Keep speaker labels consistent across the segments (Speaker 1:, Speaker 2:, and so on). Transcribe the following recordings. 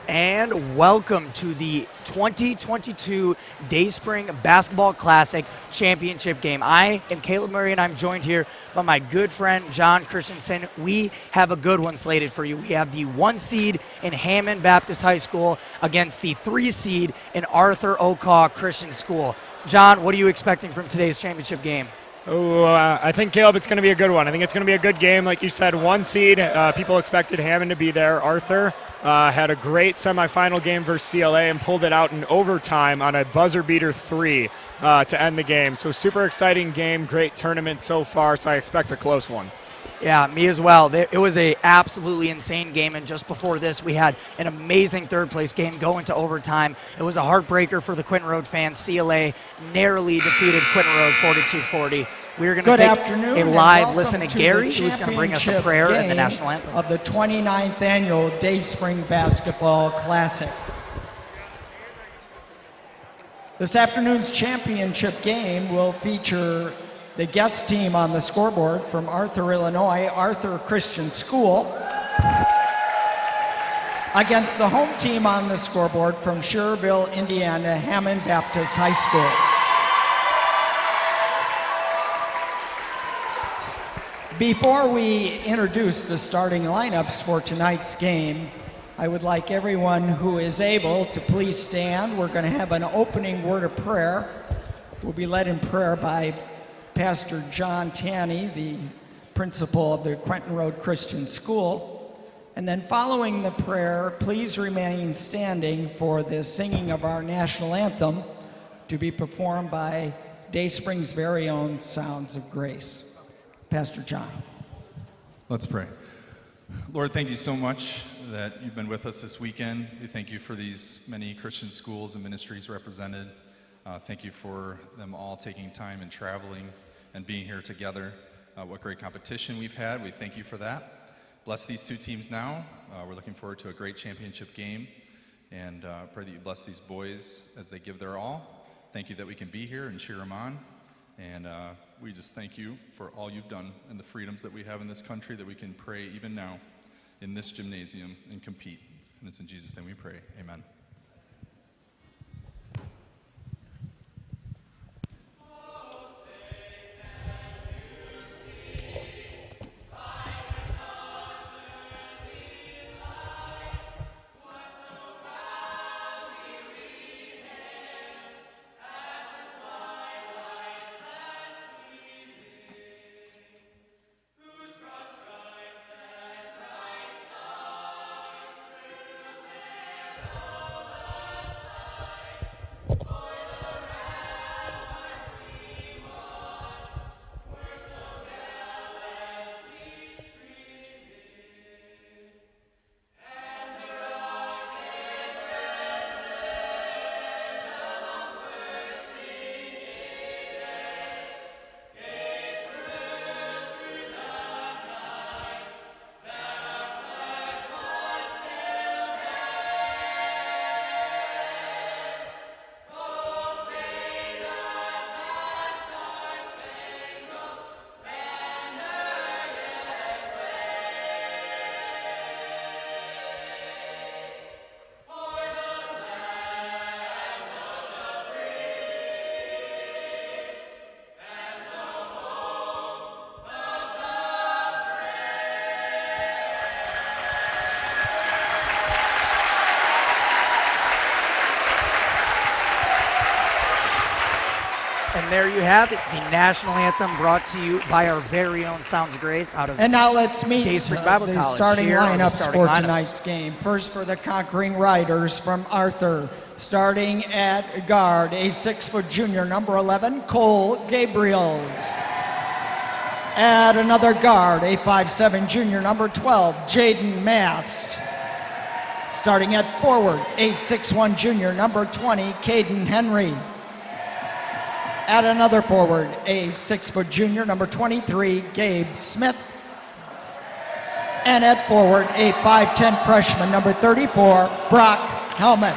Speaker 1: And welcome to the 2022 Dayspring Basketball Classic Championship game. I am Caleb Murray, and I'm joined here by my good friend John Christensen. We have a good one slated for you. We have the 1 seed in Hammond Baptist High School against the 3 seed in Arthur Okaw Christian School. John, what are you expecting from today's championship game?
Speaker 2: I think, Caleb, it's going to be a good one. I think it's going to be a good game. Like you said, 1 seed. People expected Hammond to be there. Arthur had a great semifinal game versus CLA and pulled it out in overtime on a buzzer beater 3 to end the game. So super exciting game, great tournament so far, so I expect a close one.
Speaker 1: Yeah, me as well. It was a absolutely insane game, and just before this, we had an amazing third-place game going to overtime. It was a heartbreaker for the Quinton Road fans. CLA narrowly defeated Quinton Road 42-40. We're going to take a live listen to Gary, who's going to bring us a prayer and the national anthem
Speaker 3: of the 29th annual Dayspring Basketball Classic. This afternoon's championship game will feature the guest team on the scoreboard from Arthur, Illinois, Arthur Christian School, against the home team on the scoreboard from Schererville, Indiana, Hammond Baptist High School. Before we introduce the starting lineups for tonight's game, I would like everyone who is able to please stand. We're going to have an opening word of prayer. We'll be led in prayer by Pastor John Tanney, the principal of the Quinton Road Christian School. And then following the prayer, please remain standing for the singing of our national anthem to be performed by Dayspring's very own Sounds of Grace. Pastor John.
Speaker 4: Let's pray. Lord, thank you so much that you've been with us this weekend. We thank you for these many Christian schools and ministries represented. Thank you for them all taking time and traveling and being here together. What great competition we've had. We thank you for that. Bless these 2 teams now. We're looking forward to a great championship game, and pray that you bless these boys as they give their all. Thank you that we can be here and cheer them on, and we just thank you for all you've done and the freedoms that we have in this country, that we can pray even now in this gymnasium and compete. And it's in Jesus' name we pray. Amen.
Speaker 1: And there you have it, the national anthem brought to you by our very own Sounds of Grace out of
Speaker 3: And now let's meet
Speaker 1: Dayspring Bible
Speaker 3: the
Speaker 1: College.
Speaker 3: starting
Speaker 1: Here are the
Speaker 3: lineups
Speaker 1: starting
Speaker 3: for
Speaker 1: lineups.
Speaker 3: tonight's game. First for the Conquering Riders from Arthur, starting at guard, a 6-foot junior, number 11, Cole Gabriels. At another guard, a 5'7" junior, number 12, Jaden Mast. Starting at forward, a 6'1" junior, number 20, Caden Henry. At another forward, a 6-foot junior, number 23, Gabe Smith. And at forward, a 5'10" freshman, number 34, Brock Helmuth.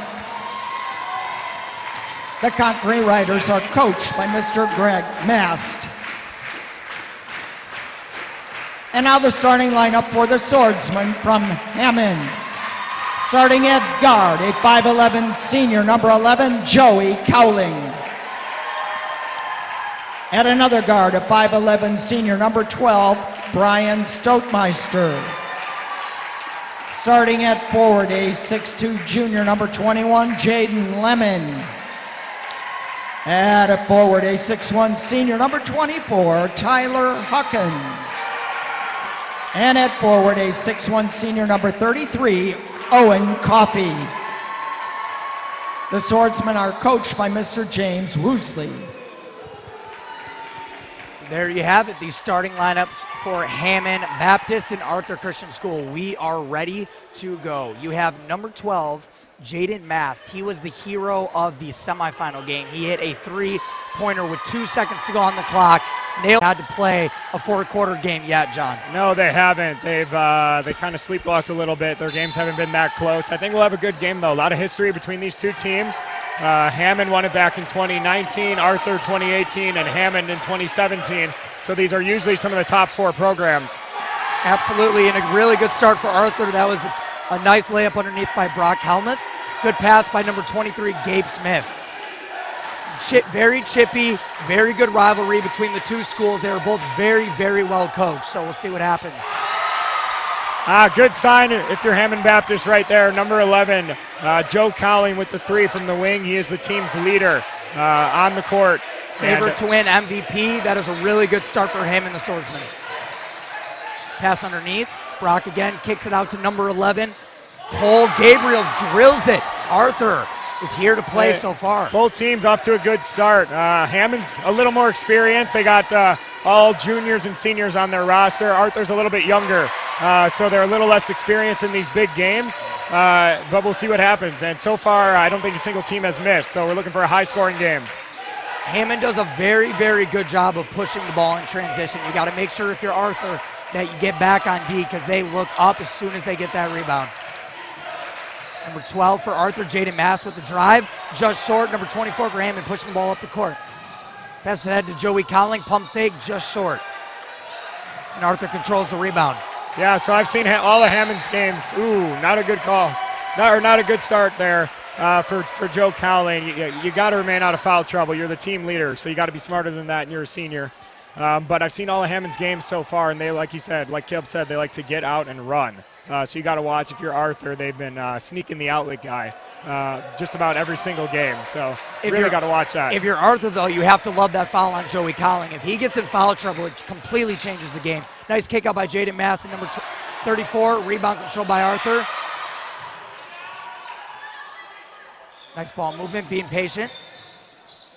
Speaker 3: The Conquering Riders are coached by Mr. Greg Mast. And now the starting lineup for the Swordsmen from Hammond. Starting at guard, a 5'11 senior, number 11, Joey Cowling. At another guard, a 5'11 senior, number 12, Brian Stoutmeister. Starting at forward, a 6'2 junior, number 21, Jaden Lemon. At a forward, a 6'1 senior, number 24, Tyler Huckins. And at forward, a 6'1 senior, number 33, Owen Coffey. The swordsmen are coached by Mr. James Woosley.
Speaker 1: There you have it, these starting lineups for Hammond Baptist and Arthur Christian School. We are ready to go. You have number 12, Jaden Mast. He was the hero of the semifinal game. He hit a three-pointer with 2 seconds to go on the clock. Nailed had to play a four-quarter game yet, John.
Speaker 2: No, they haven't. They kind of sleepwalked a little bit. Their games haven't been that close. I think we'll have a good game, though. A lot of history between these two teams. Hammond won it back in 2019, Arthur 2018, and Hammond in 2017. So these are usually some of the top four programs.
Speaker 1: Absolutely, and a really good start for Arthur. That was a nice layup underneath by Brock Helmuth. Good pass by number 23, Gabe Smith. Very chippy, very good rivalry between the two schools. They were both very, very well coached, so we'll see what happens.
Speaker 2: Good sign if you're Hammond Baptist right there. Number 11, Joe Cowling with the three from the wing. He is the team's leader on the court.
Speaker 1: Favorite to win MVP. That is a really good start for him and the swordsman. Pass underneath. Brock again kicks it out to number 11. Cole Gabriels drills it. Arthur is here to play so far.
Speaker 2: Both teams off to a good start. Hammond's a little more experienced. They got all juniors and seniors on their roster. Arthur's a little bit younger, so they're a little less experienced in these big games, but we'll see what happens. And so far, I don't think a single team has missed, so we're looking for a high-scoring game.
Speaker 1: Hammond does a very, very good job of pushing the ball in transition. You got to make sure if you're Arthur that you get back on D because they look up as soon as they get that rebound. Number 12 for Arthur, Jaden Mast with the drive. Just short. Number 24 for Hammond pushing the ball up the court. Pass ahead to Joey Cowling. Pump fake, just short. And Arthur controls the rebound.
Speaker 2: Yeah, so I've seen all of Hammond's games. Ooh, not a good call. Not a good start there for Joe Cowling. You got to remain out of foul trouble. You're the team leader, so you got to be smarter than that, and you're a senior. But I've seen all of Hammond's games so far, and they, like you said, like Caleb said, they like to get out and run. So you got to watch. If you're Arthur, they've been sneaking the outlet guy just about every single game. So you really got to watch that.
Speaker 1: If you're Arthur, though, you have to love that foul on Joey Cowling. If he gets in foul trouble, it completely changes the game. Nice kick out by Jaden Mast and number 34. Rebound control by Arthur. Nice ball movement, being patient.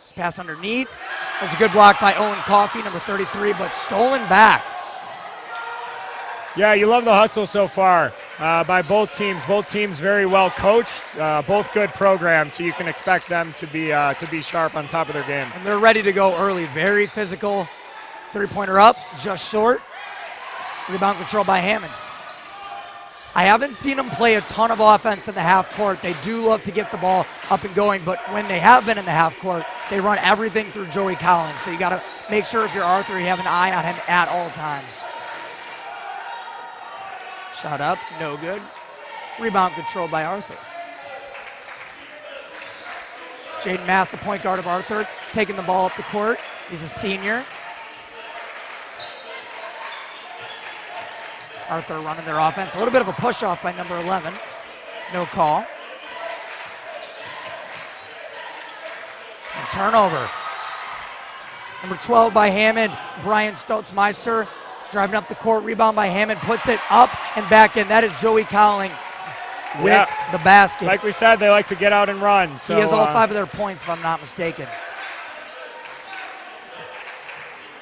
Speaker 1: This pass underneath. That's a good block by Owen Coffey, number 33, but stolen back.
Speaker 2: Yeah, you love the hustle so far by both teams. Both teams very well coached, both good programs, so you can expect them to be sharp on top of their game.
Speaker 1: And they're ready to go early. Very physical. Three-pointer up, just short. Rebound control by Hammond. I haven't seen them play a ton of offense in the half court. They do love to get the ball up and going, but when they have been in the half court, they run everything through Joey Cowling. So you got to make sure if you're Arthur, you have an eye on him at all times. Shot up, no good. Rebound controlled by Arthur. Jaden Mast, the point guard of Arthur, taking the ball up the court. He's a senior. Arthur running their offense. A little bit of a push-off by number 11. No call. And turnover. Number 12 by Hammond, Brian Stoutmeister. Driving up the court, rebound by Hammond, puts it up and back in. That is Joey Cowling with the basket.
Speaker 2: Like we said, they like to get out and run. So,
Speaker 1: he has all 5 of their points, if I'm not mistaken.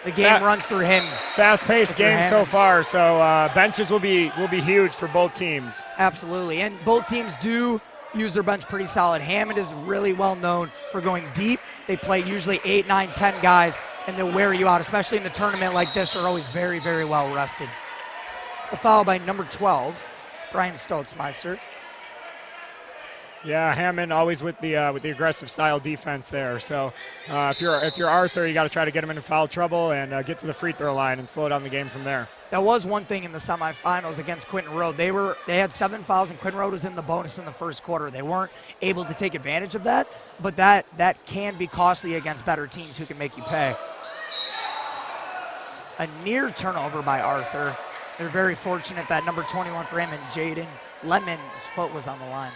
Speaker 1: The game runs through him.
Speaker 2: Fast-paced game so far, so benches will be huge for both teams.
Speaker 1: Absolutely, and both teams do use their bench pretty solid. Hammond is really well known for going deep. They play usually 8, 9, 10 guys, and they'll wear you out, especially in a tournament like this. They're always very, very well rested. It's a foul by number 12, Brian Stoutmeister.
Speaker 2: Yeah, Hammond always with the aggressive style defense there. So if you're Arthur, you got to try to get him into foul trouble and get to the free throw line and slow down the game from there.
Speaker 1: That was one thing in the semifinals against Quinton Road. They had 7 fouls, and Quinton Road was in the bonus in the first quarter. They weren't able to take advantage of that, but that can be costly against better teams who can make you pay. A near turnover by Arthur. They're very fortunate that number 21 for him and Jaden Lemon's foot was on the line.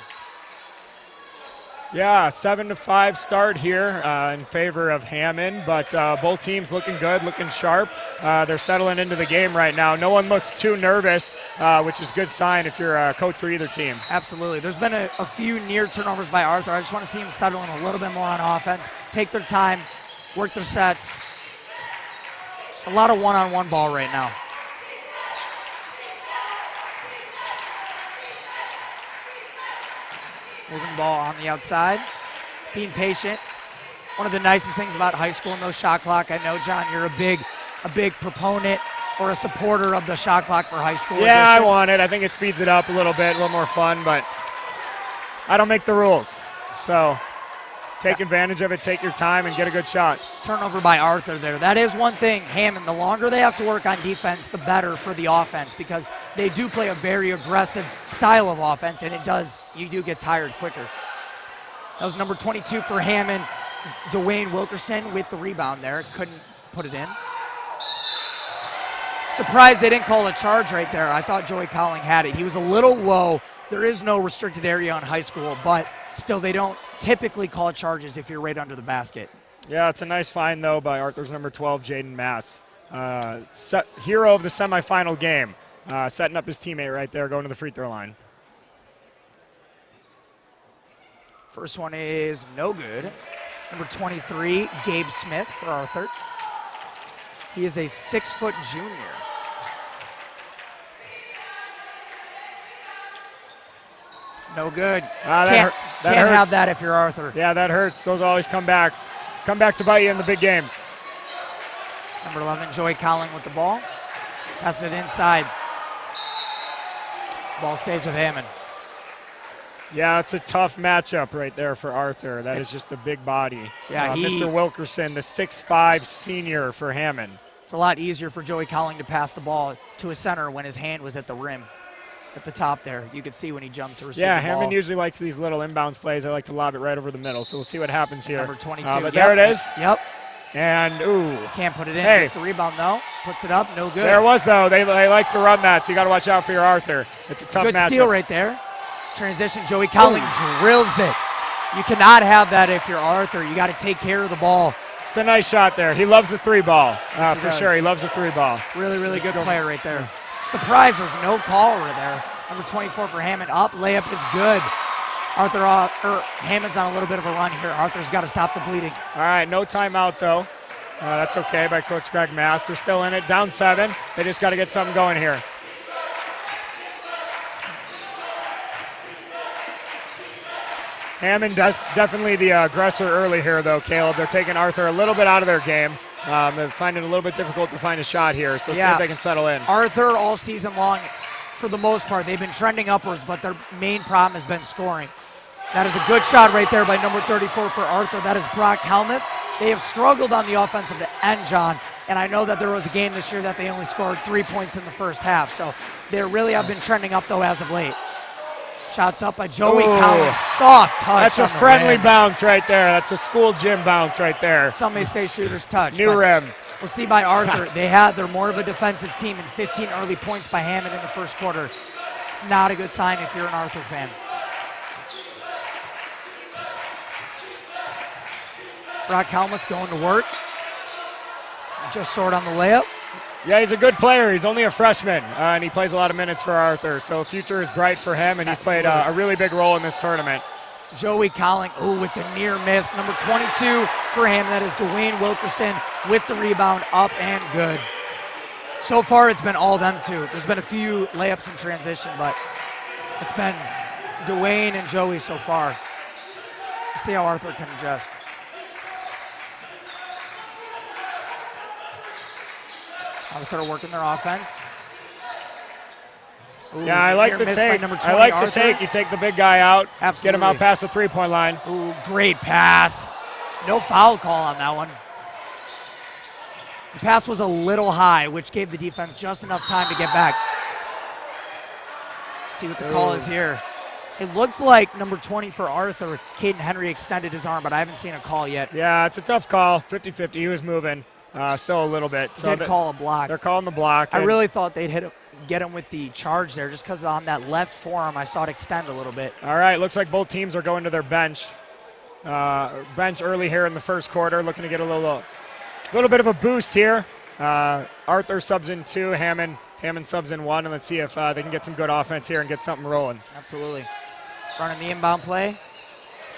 Speaker 2: Yeah, 7-5 start here in favor of Hammond, but both teams looking good, looking sharp. They're settling into the game right now. No one looks too nervous, which is a good sign if you're a coach for either team.
Speaker 1: Absolutely. There's been a few near turnovers by Arthur. I just want to see them settle in a little bit more on offense, take their time, work their sets. It's a lot of one-on-one ball right now. Moving ball on the outside, being patient. One of the nicest things about high school and those shot clock, I know, John, you're a big proponent or a supporter of the shot clock for high school.
Speaker 2: Yeah,
Speaker 1: edition.
Speaker 2: I want it. I think it speeds it up a little bit, a little more fun, but I don't make the rules. So take advantage of it, take your time, and get a good shot.
Speaker 1: Turnover by Arthur there. That is one thing, Hammond, the longer they have to work on defense, the better for the offense, because they do play a very aggressive style of offense, and you do get tired quicker. That was number 22 for Hammond, Dwayne Wilkerson with the rebound there. Couldn't put it in. Surprised they didn't call a charge right there. I thought Joey Cowling had it. He was a little low. There is no restricted area in high school, but still they don't typically call charges if you're right under the basket.
Speaker 2: Yeah, it's a nice find, though, by Arthur's number 12, Jaden Mass. Hero of the semifinal game, setting up his teammate right there, going to the free throw line.
Speaker 1: First one is no good. Number 23, Gabe Smith for Arthur. He is a 6-foot junior. No good. Can't have that if you're Arthur.
Speaker 2: Yeah, that hurts. Those always come back. Come back to bite you in the big games.
Speaker 1: Number 11, Joey Cowling with the ball. Passes it inside. Ball stays with Hammond.
Speaker 2: Yeah, it's a tough matchup right there for Arthur. That is just a big body.
Speaker 1: Yeah,
Speaker 2: Mr. Wilkerson, the 6'5" senior for Hammond.
Speaker 1: It's a lot easier for Joey Cowling to pass the ball to a center when his hand was at the rim. At the top there, you could see when he jumped to receive the ball.
Speaker 2: Hammond usually likes these little inbounds plays. I like to lob it right over the middle, so we'll see what happens here.
Speaker 1: Number 22.
Speaker 2: But there it is.
Speaker 1: Yep.
Speaker 2: And, ooh.
Speaker 1: Can't put it in.
Speaker 2: Hey.
Speaker 1: Gets the rebound, though. Puts it up. No good.
Speaker 2: There it was, though. They like to run that, so you got to watch out for your Arthur. It's a tough matchup.
Speaker 1: Good steal right there. Transition. Joey Cowling drills it. You cannot have that if you're Arthur. You got to take care of the ball.
Speaker 2: It's a nice shot there. He loves the 3-ball.
Speaker 1: Yes,
Speaker 2: For sure, he loves the 3-ball.
Speaker 1: Really, really good player right there. Surprise, there's no call right there. Number 24 for Hammond. Up, layup is good. Hammond's on a little bit of a run here. Arthur's got to stop the bleeding.
Speaker 2: All right, no timeout, though. That's okay by Coach Greg Mass. They're still in it, down 7. They just got to get something going here. Hammond definitely the aggressor early here, though, Caleb. They're taking Arthur a little bit out of their game. They're finding it a little bit difficult to find a shot here, so let's see if they can settle in.
Speaker 1: Arthur all season long, for the most part, they've been trending upwards, but their main problem has been scoring. That is a good shot right there by number 34 for Arthur. That is Brock Helmuth. They have struggled on the offensive end, John, and I know that there was a game this year that they only scored 3 points in the first half, so they really have been trending up, though, as of late. Shots up by Joey Cowling. Soft touch.
Speaker 2: That's a friendly bounce right there. That's a school gym bounce right there.
Speaker 1: Some may say shooter's touch.
Speaker 2: New rim.
Speaker 1: We'll see by Arthur. They're more of a defensive team, and 15 early points by Hammond in the first quarter. It's not a good sign if you're an Arthur fan. Brock Helmuth going to work. Just short on the layup.
Speaker 2: Yeah, he's a good player. He's only a freshman, and he plays a lot of minutes for Arthur. So future is bright for him, and he's played a really big role in this tournament.
Speaker 1: Joey Cowling, with the near miss. Number 22 for him, that is Dwayne Wilkerson with the rebound, up and good. So far, it's been all them two. There's been a few layups in transition, but it's been Dwayne and Joey so far. Let's see how Arthur can adjust. Arthur working their offense.
Speaker 2: Yeah, I like the take. I like the take. You take the big guy out, get him out past the three-point line.
Speaker 1: Great pass. No foul call on that one. The pass was a little high, which gave the defense just enough time to get back. See what the call is here. It looked like number 20 for Arthur, Caden Henry, extended his arm, but I haven't seen a call yet.
Speaker 2: Yeah, it's a tough call. 50-50. He was moving still a little bit.
Speaker 1: So did call a block.
Speaker 2: They're calling the block.
Speaker 1: I really thought they'd get him with the charge there, just because on that left forearm I saw it extend a little bit.
Speaker 2: All right, looks like both teams are going to their bench. Bench early here in the first quarter, looking to get a little bit of a boost here. Arthur subs in 2, Hammond subs in 1, and let's see if they can get some good offense here and get something rolling.
Speaker 1: Absolutely. Running the inbound play.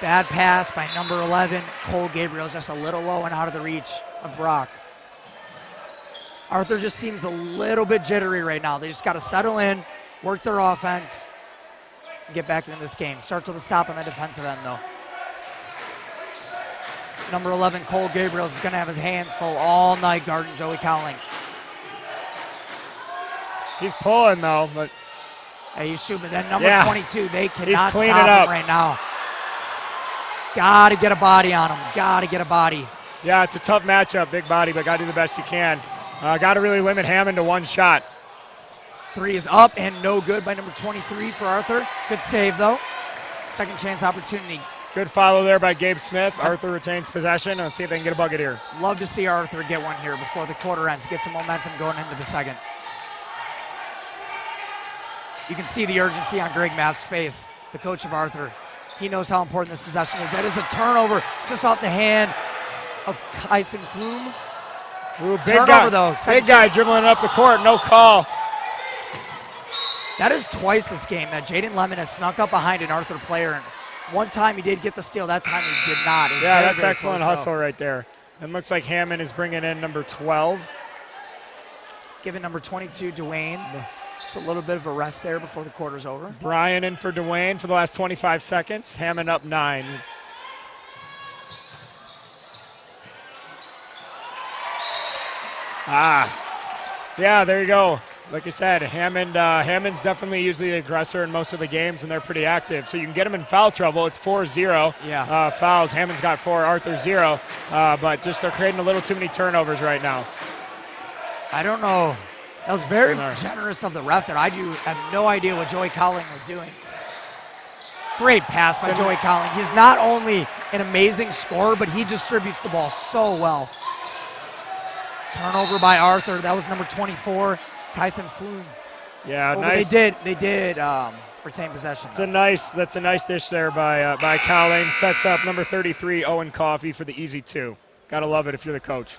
Speaker 1: Bad pass by number 11, Cole Gabriel, just a little low and out of the reach of Brock. Arthur just seems a little bit jittery right now. They just got to settle in, work their offense, and get back into this game. Starts with a stop on the defensive end, though. Number 11, Cole Gabriel, is going to have his hands full all night guarding Joey Cowling.
Speaker 2: He's pulling, though, but
Speaker 1: hey, he's shooting. Then number 22, they cannot stop him right now. Got to get a body on him. Got to get a body.
Speaker 2: Yeah, it's a tough matchup, big body, but got to do the best you can. Got to really limit Hammond to one shot.
Speaker 1: 3 is up and no good by number 23 for Arthur. Good save, though. Second chance opportunity.
Speaker 2: Good follow there by Gabe Smith. Arthur retains possession. Let's see if they can get a bucket here.
Speaker 1: Love to see Arthur get one here before the quarter ends to get some momentum going into the second. You can see the urgency on Greg Mast's face, the coach of Arthur. He knows how important this possession is. That is a turnover just off the hand of Kyson Flume.
Speaker 2: Ooh, big
Speaker 1: turnover,
Speaker 2: guy,
Speaker 1: though.
Speaker 2: Big guy dribbling up the court, no call.
Speaker 1: That is twice this game that Jaden Lemon has snuck up behind an Arthur player. And one time he did get the steal, that time he did not.
Speaker 2: Yeah, that's excellent hustle right there. And looks like Hammond is bringing in number 12.
Speaker 1: Giving number 22, Dwayne. Just a little bit of a rest there before the quarter's over.
Speaker 2: Brian in for Dwayne for the last 25 seconds. Hammond up 9. Yeah, there you go. Like I said, Hammond's definitely usually the aggressor in most of the games, and they're pretty active. So you can get them in foul trouble. It's 4-0 fouls. Hammond's got 4, Arthur 0. But just they're creating a little too many turnovers right now.
Speaker 1: I don't know. That was very generous of the ref there. I have no idea what Joey Cowling was doing. Great pass by Joey Cowling. He's not only an amazing scorer, but he distributes the ball so well. Turnover by Arthur. That was number 24, Kyson Flume.
Speaker 2: Yeah, nice.
Speaker 1: They did retain possession.
Speaker 2: That's a nice dish there by Cowling. Sets up number 33, Owen Coffey, for the easy 2. Gotta love it if you're the coach.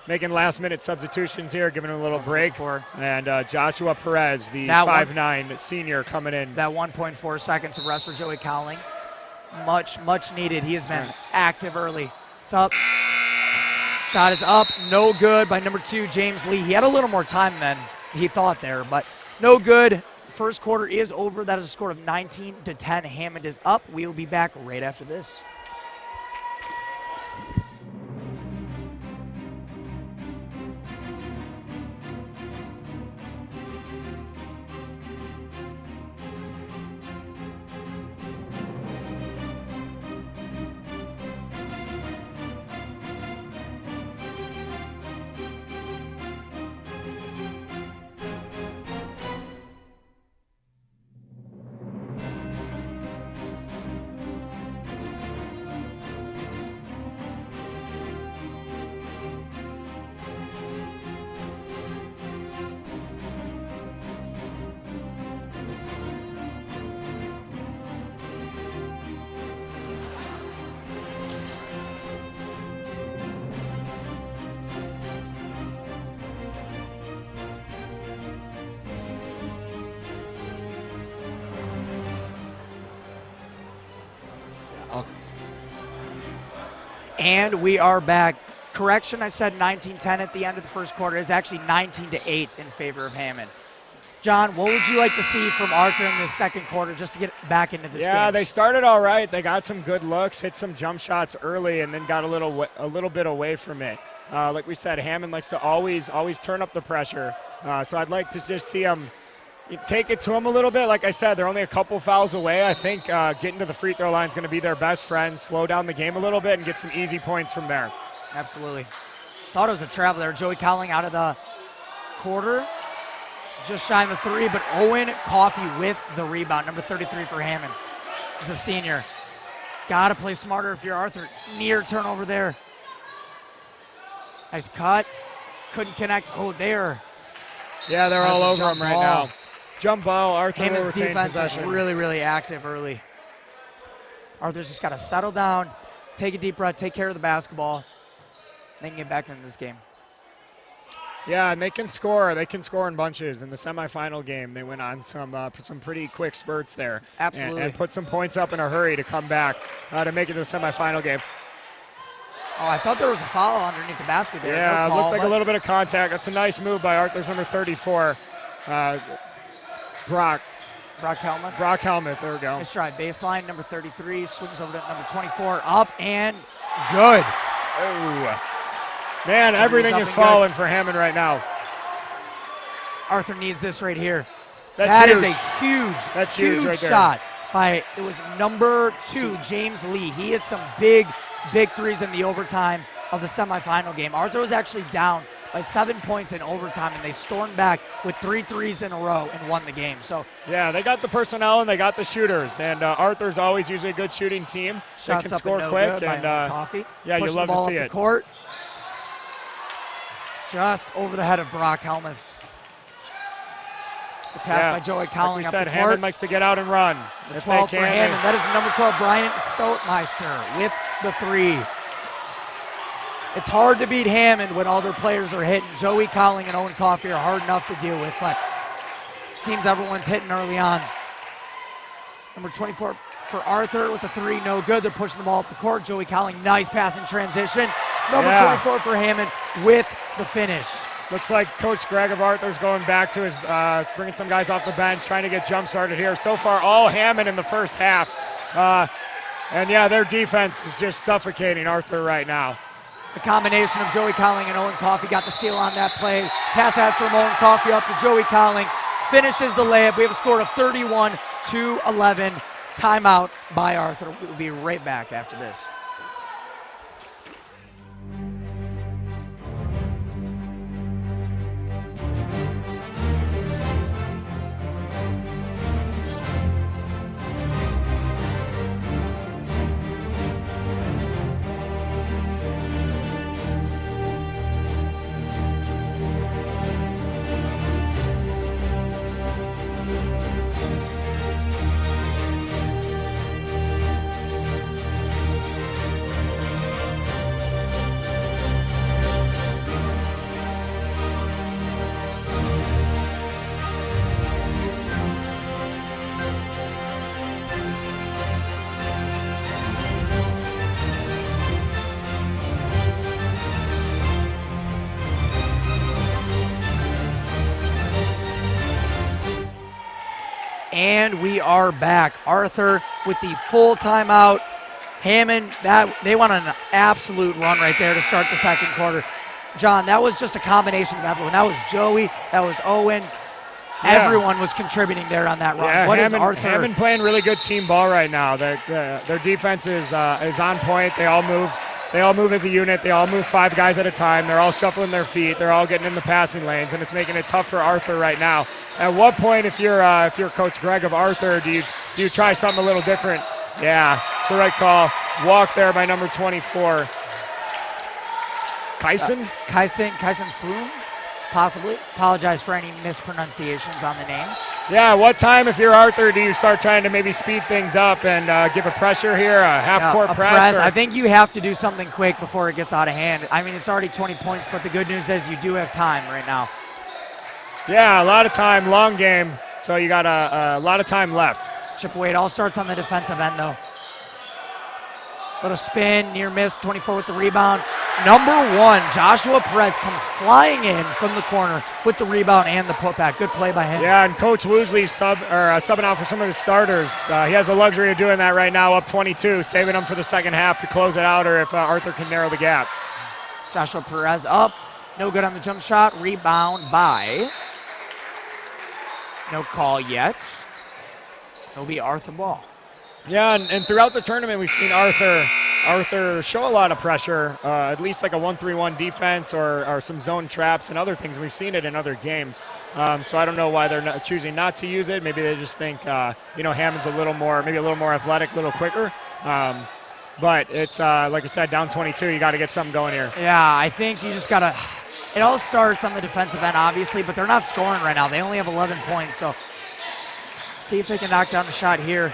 Speaker 2: Making last-minute substitutions here, giving him a little break. And Joshua Perez, the 5'9" senior, coming in.
Speaker 1: That 1.4 seconds of rest for Joey Cowling. Much needed. He has been active early. It's up. Shot is up. No good by number 2, James Lee. He had a little more time than he thought there, but no good. First quarter is over. That is a score of 19-10. Hammond is up. We will be back right after this. And we are back. Correction, I said 19-10 at the end of the first quarter. It's actually 19-8 in favor of Hammond. John, what would you like to see from Arthur in this second quarter just to get back into this game?
Speaker 2: Yeah, they started all right. They got some good looks, hit some jump shots early, and then got a little bit away from it. Like we said, Hammond likes to always turn up the pressure. So I'd like to just see them take it to them a little bit. Like I said, they're only a couple fouls away. I think getting to the free throw line is going to be their best friend. Slow down the game a little bit and get some easy points from there.
Speaker 1: Absolutely. Thought it was a travel there. Joey Cowling out of the quarter. Just shy of the 3, but Owen Coffey with the rebound. Number 33 for Hammond. He's a senior. Got to play smarter if you're Arthur. Near turnover there. Nice cut. Couldn't connect. Oh, there.
Speaker 2: Yeah, they're all over him right now. Jump ball. Arthur will
Speaker 1: Hammond's
Speaker 2: retain
Speaker 1: defense
Speaker 2: possession.
Speaker 1: is really, really active early. Arthur's just got to settle down, take a deep breath, take care of the basketball. They can get back into this game.
Speaker 2: Yeah, and they can score. They can score in bunches. In the semifinal game, they went on some pretty quick spurts there.
Speaker 1: Absolutely.
Speaker 2: And put some points up in a hurry to come back to make it to the semifinal game.
Speaker 1: Oh, I thought there was a foul underneath the basket there.
Speaker 2: Yeah,
Speaker 1: No
Speaker 2: it
Speaker 1: call,
Speaker 2: looked like a
Speaker 1: but
Speaker 2: little bit of contact. That's a nice move by Arthur's number 34, Brock Helmuth. There we go.
Speaker 1: nice try. Baseline, number 33, swings over to number 24, up and good.
Speaker 2: Oh. Man, everything
Speaker 1: up
Speaker 2: is
Speaker 1: and
Speaker 2: falling for Hammond right now.
Speaker 1: Arthur needs this right here.
Speaker 2: That's
Speaker 1: That
Speaker 2: huge.
Speaker 1: is a huge,
Speaker 2: That's huge right there.
Speaker 1: shot by, it was number 2, James Lee. He hit some big threes in the overtime of the semifinal game. Arthur was actually down by 7 points in overtime, and they stormed back with 3 threes in a row and won the game. So
Speaker 2: Yeah, they got the personnel and they got the shooters. And Arthur's always usually a good shooting team. They
Speaker 1: shots
Speaker 2: can
Speaker 1: up
Speaker 2: score
Speaker 1: and no
Speaker 2: quick.
Speaker 1: good by
Speaker 2: And
Speaker 1: Coffey.
Speaker 2: yeah, you
Speaker 1: Pushing
Speaker 2: love
Speaker 1: the
Speaker 2: to
Speaker 1: ball
Speaker 2: see
Speaker 1: up
Speaker 2: it.
Speaker 1: the court. Just over the head of Brock Helmuth. The pass by Joey Cowling
Speaker 2: like
Speaker 1: up
Speaker 2: we said,
Speaker 1: the
Speaker 2: Hammond
Speaker 1: court.
Speaker 2: likes to get out and run. If
Speaker 1: 12
Speaker 2: they
Speaker 1: for
Speaker 2: can,
Speaker 1: Hammond. That is number 12, Bryant Stoutmeister with the 3. It's hard to beat Hammond when all their players are hitting. Joey Cowling and Owen Coffey are hard enough to deal with, but it seems everyone's hitting early on. Number 24 for Arthur with the 3, no good. They're pushing the ball up the court. Joey Cowling, nice pass in transition. Number 24 for Hammond with the finish.
Speaker 2: Looks like Coach Greg of Arthur's going back to his, bringing some guys off the bench, trying to get jump started here. So far, all Hammond in the first half. And yeah, their defense is just suffocating Arthur right now.
Speaker 1: The combination of Joey Cowling and Owen Coffey got the steal on that play. Pass out from Owen Coffey up to Joey Cowling. Finishes the layup. We have a score of 31-11. Timeout by Arthur. We'll be right back after this. And we are back. Arthur with the full timeout. Hammond, they went on an absolute run right there to start the second quarter. John, that was just a combination of everyone. That was Joey, that was Owen.
Speaker 2: Yeah.
Speaker 1: Everyone was contributing there on that run.
Speaker 2: Yeah,
Speaker 1: What is
Speaker 2: Hammond,
Speaker 1: Arthur?
Speaker 2: Hammond playing really good team ball right now. Their defense is on point. They all move. They all move as a unit. They all move 5 guys at a time. They're all shuffling their feet. They're all getting in the passing lanes, and it's making it tough for Arthur right now. At what point, if you're Coach Greg of Arthur, do you try something a little different? Yeah, it's the right call. Walk there by number 24. Kyson
Speaker 1: Flume, possibly. Apologize for any mispronunciations on the names.
Speaker 2: Yeah, what time, if you're Arthur, do you start trying to maybe speed things up and give a pressure here, a half-court press?
Speaker 1: I think you have to do something quick before it gets out of hand. I mean, it's already 20 points, but the good news is you do have time right now.
Speaker 2: Yeah, a lot of time, long game, so you got a lot of time left.
Speaker 1: Chip away. It all starts on the defensive end, though. Little spin, near miss, 24 with the rebound. Number 1, Joshua Perez comes flying in from the corner with the rebound and the putback. Good play by him.
Speaker 2: Yeah, and Coach Woosley's subbing out for some of his starters. He has the luxury of doing that right now, up 22, saving them for the second half to close it out, or if Arthur can narrow the gap.
Speaker 1: Joshua Perez up. No good on the jump shot. Rebound by... No call yet. It'll be Arthur ball.
Speaker 2: Yeah, and throughout the tournament, we've seen Arthur Arthur show a lot of pressure, at least like a 1-3-1 defense or some zone traps and other things. We've seen it in other games. So I don't know why they're choosing not to use it. Maybe they just think, Hammond's maybe a little more athletic, a little quicker. But it's, like I said, down 22. You got to get something going here.
Speaker 1: Yeah, I think you just got to – it all starts on the defensive end, obviously, but they're not scoring right now. They only have 11 points, so see if they can knock down the shot here.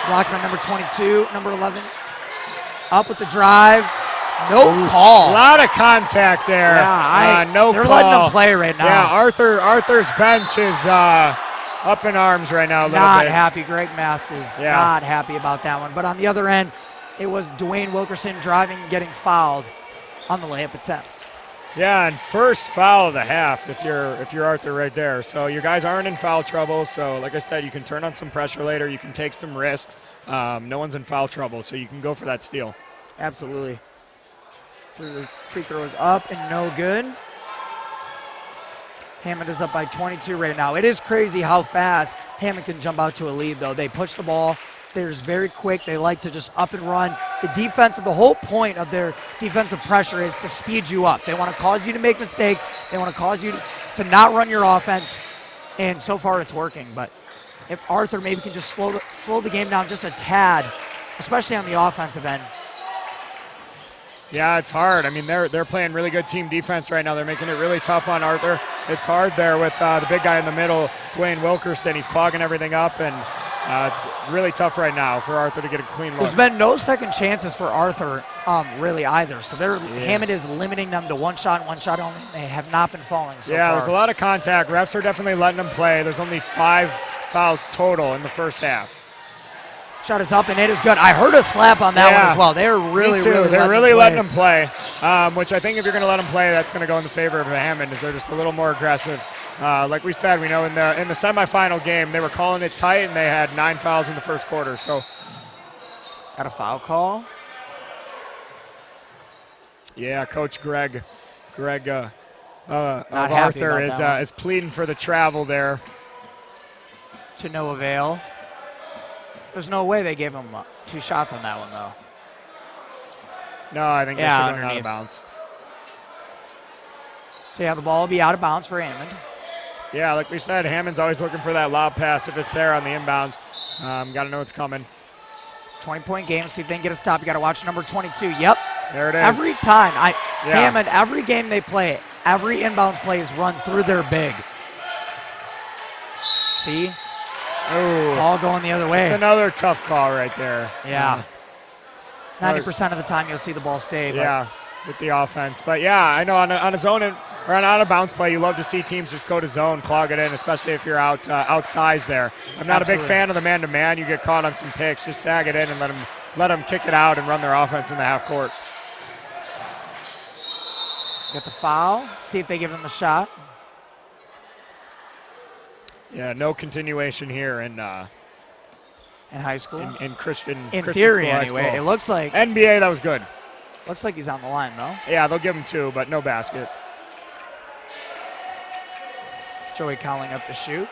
Speaker 1: Blocked by number 22, number 11. Up with the drive. No call.
Speaker 2: A lot of contact there.
Speaker 1: Yeah,
Speaker 2: no
Speaker 1: they're
Speaker 2: call.
Speaker 1: letting them play right now.
Speaker 2: Yeah, Arthur's bench is up in arms right now a little
Speaker 1: not
Speaker 2: bit.
Speaker 1: happy. Greg Mast is not happy about that one. But on the other end, it was Dwayne Wilkerson driving and getting fouled on the layup attempt.
Speaker 2: Yeah, and first foul of the half if you're Arthur right there. So your guys aren't in foul trouble. So like I said, you can turn on some pressure later. You can take some risks. No one's in foul trouble, so you can go for that steal.
Speaker 1: Absolutely. The free throw is up and no good. Hammond is up by 22 right now. It is crazy how fast Hammond can jump out to a lead, though. They push the ball. They're just very quick. They like to just up and run. The whole point of their defensive pressure is to speed you up. They want to cause you to make mistakes. They want to cause you to not run your offense. And so far it's working. But if Arthur maybe can just slow the game down just a tad, especially on the offensive end.
Speaker 2: Yeah, it's hard. I mean, they're playing really good team defense right now. They're making it really tough on Arthur. It's hard there with the big guy in the middle, Dwayne Wilkerson. He's clogging everything up, and it's really tough right now for Arthur to get a clean look.
Speaker 1: There's been no second chances for Arthur really either. So Hammond is limiting them to one shot only. They have not been falling so far.
Speaker 2: There's a lot of contact. Refs are definitely letting them play. There's only 5 fouls total in the first half.
Speaker 1: Shot is up, and it is good. I heard a slap on that one as well. They're really
Speaker 2: letting them play, which I think if you're going to let them play, that's going to go in the favor of Hammond, as they're just a little more aggressive. Like we said, we know in the semifinal game, they were calling it tight, and they had 9 fouls in the first quarter. So,
Speaker 1: got a foul call?
Speaker 2: Yeah, Coach Greg of
Speaker 1: happy
Speaker 2: Arthur
Speaker 1: about
Speaker 2: is pleading for the travel there.
Speaker 1: To no avail. There's no way they gave him 2 shots on that one, though.
Speaker 2: No, I think they should have been out of bounds.
Speaker 1: So, the ball will be out of bounds for Hammond.
Speaker 2: Yeah, like we said, Hammond's always looking for that lob pass if it's there on the inbounds. Got to know it's coming.
Speaker 1: 20-point game. See if they can get a stop. You got to watch number 22. Yep.
Speaker 2: There it is.
Speaker 1: Every time. Hammond, every game they play, every inbounds play is run through their big. See?
Speaker 2: Oh,
Speaker 1: ball going the other way.
Speaker 2: It's another tough call right there.
Speaker 1: Yeah. 90% of the time you'll see the ball stay.
Speaker 2: Yeah, with the offense. But yeah, I know on a zone or an out of bounds play, you love to see teams just go to zone, clog it in, especially if you're outsized there. I'm not a big fan of the man-to-man. You get caught on some picks. Just sag it in and let them kick it out and run their offense in the half court.
Speaker 1: Get the foul. See if they give him a shot.
Speaker 2: Yeah, no continuation here in
Speaker 1: high school.
Speaker 2: In Christian.
Speaker 1: In
Speaker 2: Christian
Speaker 1: theory,
Speaker 2: school,
Speaker 1: anyway. It looks like
Speaker 2: NBA. That was good.
Speaker 1: Looks like he's on the line, though.
Speaker 2: Yeah, they'll give him 2, but no basket.
Speaker 1: Joey Cowling up to shoot.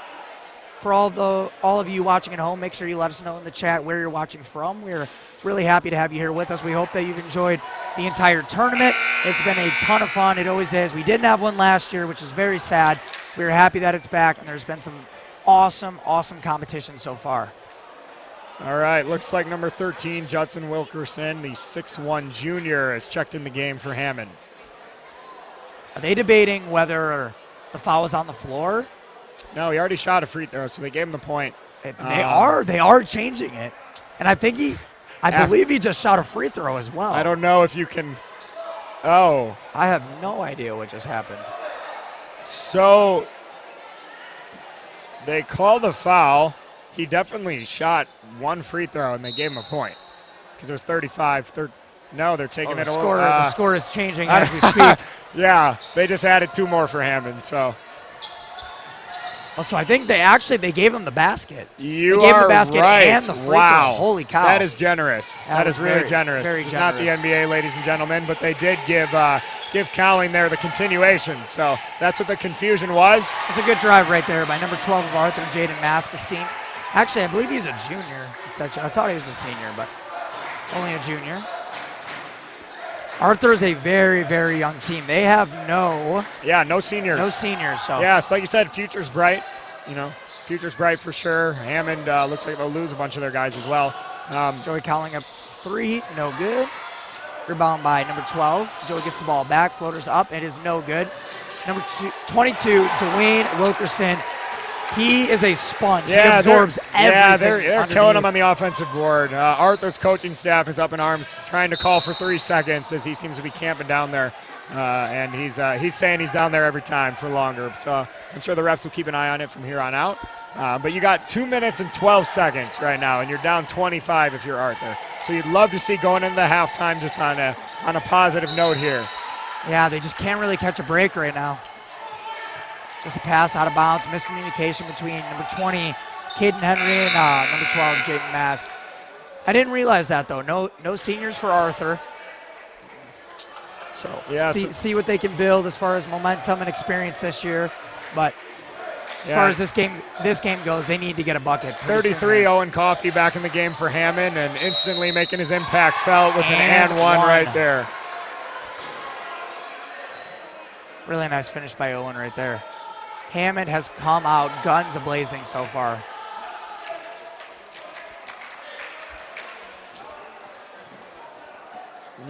Speaker 1: For all of you watching at home, make sure you let us know in the chat where you're watching from. We're really happy to have you here with us. We hope that you've enjoyed the entire tournament. It's been a ton of fun. It always is. We didn't have one last year, which is very sad. We're happy that it's back, and there's been some awesome competition so far.
Speaker 2: All right, looks like number 13, Judson Wilkerson, the 6'1 junior, has checked in the game for Hammond.
Speaker 1: Are they debating whether the foul is on the floor?
Speaker 2: No, he already shot a free throw, so they gave him the point.
Speaker 1: They are changing it. And I think I believe he just shot a free throw as well.
Speaker 2: I don't know if you can. Oh.
Speaker 1: I have no idea what just happened.
Speaker 2: So they called the foul. He definitely shot 1 free throw, and they gave him a point because it was 35. No, they're taking it over.
Speaker 1: The score is changing as we speak.
Speaker 2: Yeah, they just added 2 more for Hammond. So
Speaker 1: I think they gave him the basket.
Speaker 2: You
Speaker 1: they gave him the
Speaker 2: are
Speaker 1: basket
Speaker 2: right.
Speaker 1: and the free
Speaker 2: wow.
Speaker 1: throw. Holy cow.
Speaker 2: That is generous. That is really generous.
Speaker 1: Very
Speaker 2: it's
Speaker 1: generous.
Speaker 2: not the NBA, ladies and gentlemen, but they did give Cowling there the continuation. So that's what the confusion was.
Speaker 1: It's a good drive right there by number 12 of Arthur, Jaden Mass, the senior. Actually, I believe he's a junior. I thought he was a senior, but only a junior. Arthur's a very, very young team. They have no seniors. So
Speaker 2: yeah, so like you said, future's bright. You know, future's bright for sure. Hammond looks like they'll lose a bunch of their guys as well.
Speaker 1: Joey Cowling up 3, no good. Rebound by number 12. Joey gets the ball back, floaters up, it is no good. Number 22, Dwayne Wilkerson. He is a sponge. He absorbs everything.
Speaker 2: Yeah, they're killing him on the offensive board. Arthur's coaching staff is up in arms trying to call for 3 seconds as he seems to be camping down there. And he's saying he's down there every time for longer. So I'm sure the refs will keep an eye on it from here on out. But you got 2 minutes and 12 seconds right now, and you're down 25 if you're Arthur. So you'd love to see going into the halftime just on a positive note here.
Speaker 1: Yeah, they just can't really catch a break right now. Just a pass out of bounds, miscommunication between number 20, Caden Henry, and number 12, Jaden Mast. I didn't realize that, though. No seniors for Arthur. So, yeah, see what they can build as far as momentum and experience this year. But as far as this game goes, they need to get a bucket.
Speaker 2: 33, Owen Coffey back in the game for Hammond and instantly making his impact felt with an and one right there.
Speaker 1: Really nice finish by Owen right there. Hammond has come out guns a-blazing so far.